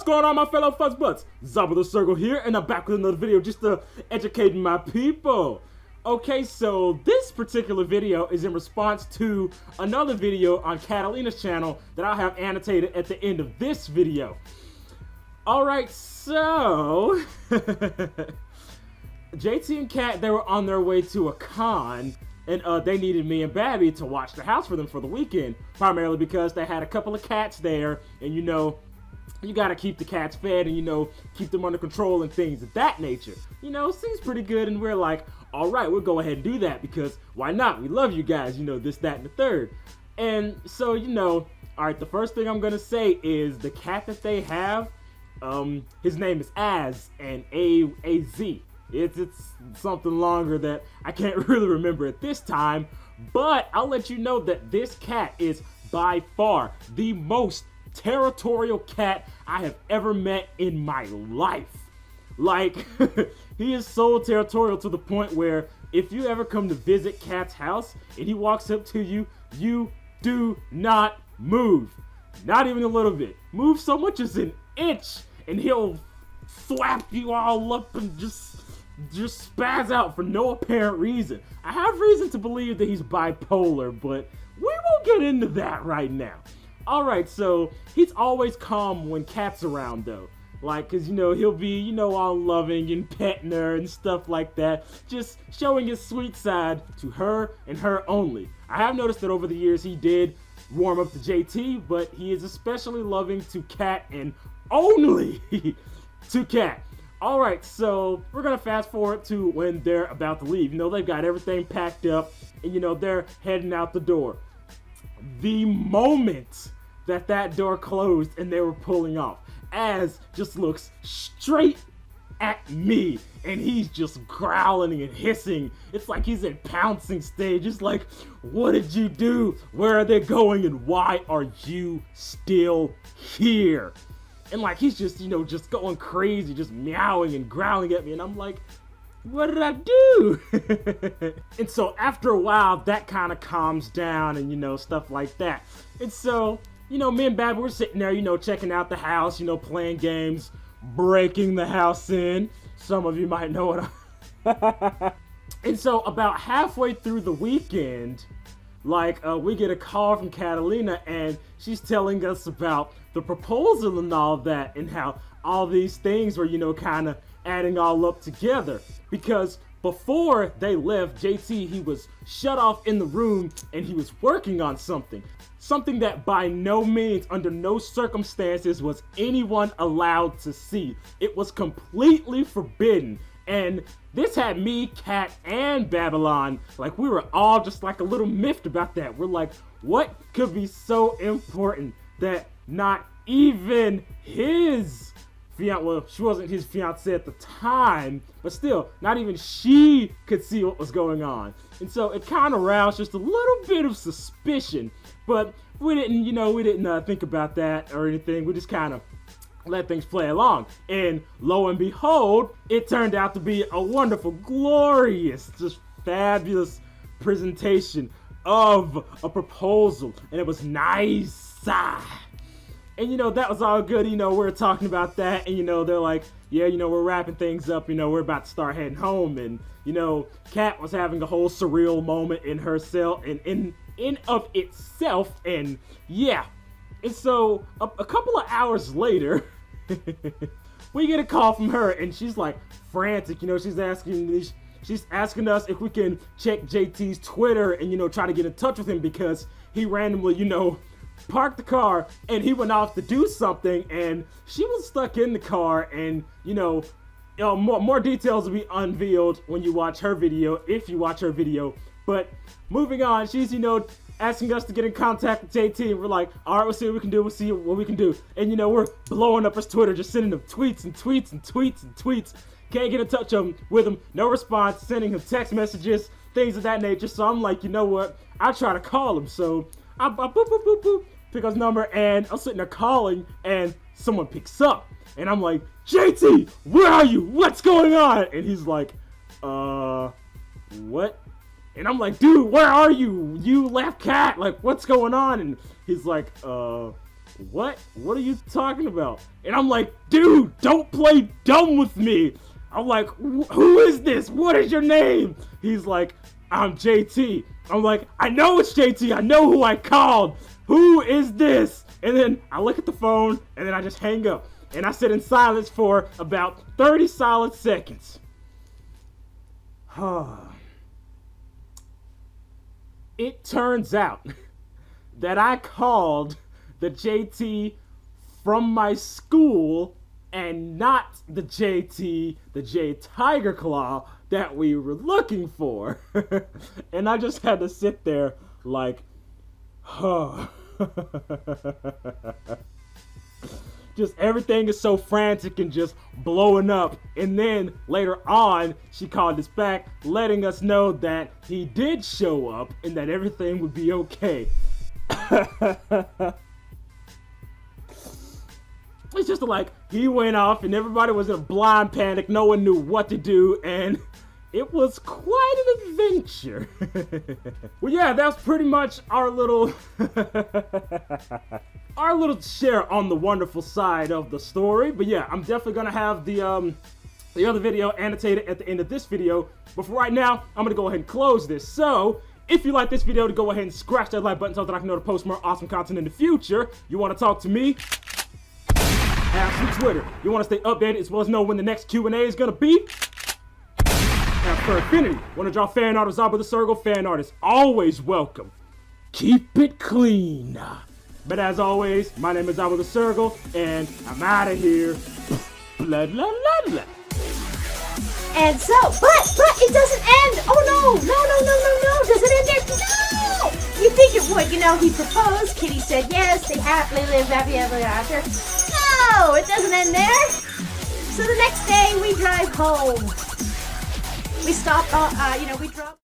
What's going on, my fellow fuzzbutts? ZabuTheSergal here, and I'm back with another video just to educate my people. Okay, so this particular video is in response to another video on Katalina's channel that I'll have annotated at the end of this video. Alright, so JT and Kat, they were on their way to a con, and they needed me and Babby to watch the house for them for the weekend, primarily because they had a couple of cats there, and you know, you gotta keep the cats fed and, you know, keep them under control and things of that nature. You know, seems pretty good, and we're like, alright, we'll go ahead and do that because why not? We love you guys, you know, this, that, and the third. And so, you know, alright, the first thing I'm gonna say is the cat that they have, his name is Az, and A-Z. It's something longer that I can't really remember at this time, but I'll let you know that this cat is by far the most territorial cat I have ever met in my life. Like, he is so territorial to the point where if you ever come to visit Cat's house and he walks up to you, you do not move. Not even a little bit. Move so much as an inch and he'll thwap you all up and just spaz out for no apparent reason. I have reason to believe that he's bipolar, but we won't get into that right now. Alright, so he's always calm when Cat's around though. Like, cause you know, he'll be, you know, all loving and petting her and stuff like that. Just showing his sweet side to her and her only. I have noticed that over the years he did warm up to JT, but he is especially loving to Cat and only to Cat. Alright, so we're gonna fast forward to when they're about to leave. You know, they've got everything packed up and you know, they're heading out the door. The moment that door closed and they were pulling off, Az just looks straight at me and he's just growling and hissing. It's like he's in pouncing stage. It's like, what did you do? Where are they going and why are you still here? And like he's just, you know, just going crazy, just meowing and growling at me, and I'm like, what did I do? And so after a while, that kind of calms down and, you know, stuff like that. And so, you know, me and Babby were sitting there, you know, checking out the house, you know, playing games, breaking the house in. Some of you might know what And so about halfway through the weekend, like, we get a call from Katalina and she's telling us about the proposal and all that and how all these things were, you know, kind of adding all up together. Because before they left, JT, he was shut off in the room and he was working on something. Something that by no means, under no circumstances, was anyone allowed to see. It was completely forbidden. And this had me, Kat, and Babylon, like we were all just like a little miffed about that. We're like, what could be so important that not even his fiance, well, she wasn't his fiance at the time, but still, not even she could see what was going on. And so it kind of roused just a little bit of suspicion, but we didn't, you know, think about that or anything. We just kind of let things play along. And lo and behold, it turned out to be a wonderful, glorious, just fabulous presentation of a proposal. And it was nice. And you know, that was all good. You know, we were talking about that, and you know, they're like, yeah, you know, we're wrapping things up, you know, we're about to start heading home. And you know, Kat was having a whole surreal moment in herself and in of itself, and yeah. And so a couple of hours later we get a call from her and she's like frantic. You know, she's asking us if we can check JT's Twitter and, you know, try to get in touch with him because he randomly, you know, parked the car and he went off to do something and she was stuck in the car. And you know, more details will be unveiled when you watch her video, if you watch her video. But moving on, she's, you know, asking us to get in contact with JT, and we're like, alright, we'll see what we can do, we'll see what we can do. And you know, we're blowing up his Twitter, just sending him tweets and tweets and tweets and tweets. Can't get in touch with him, no response, sending him text messages, things of that nature. So I'm like, you know what, I'll try to call him. So I boop, boop, boop, boop, pick up his number, and I'm sitting there calling, and someone picks up. And I'm like, JT, where are you? What's going on? And he's like, what? And I'm like, dude, where are you? You left Kat, like, what's going on? And he's like, what? What are you talking about? And I'm like, dude, don't play dumb with me. I'm like, who is this? What is your name? He's like, I'm JT. I'm like, I know it's JT. I know who I called. Who is this? And then I look at the phone, and then I just hang up. And I sit in silence for about 30 solid seconds. It turns out that I called the JT from my school and not the JT, the J Tiger Claw that we were looking for. And I just had to sit there like, just everything is so frantic and just blowing up. And then later on, she called us back, letting us know that he did show up and that everything would be okay. It's just like, he went off and everybody was in a blind panic. No one knew what to do, and it was quite an adventure. Well, yeah, that's pretty much our little our little share on the wonderful side of the story. But yeah, I'm definitely gonna have the other video annotated at the end of this video. But for right now, I'm gonna go ahead and close this. So if you like this video, to go ahead and scratch that like button so that I can know to post more awesome content in the future. You want to talk to me? Ask me Twitter. You want to stay updated as well as know when the next Q&A is gonna be? Ask for Affinity. Want to draw fan art of ZabuTheSergal? Fan art is always welcome. Keep it clean. But as always, my name is ZabuTheSergal, and I'm out of here. Blah, blah, blah, blah. And so, but it doesn't end. Oh no, does it end there? No! You think it would, you know, he proposed, Kitty said yes, they happily lived happy ever after. No, it doesn't end there. So the next day we drive home. We stop, we drop.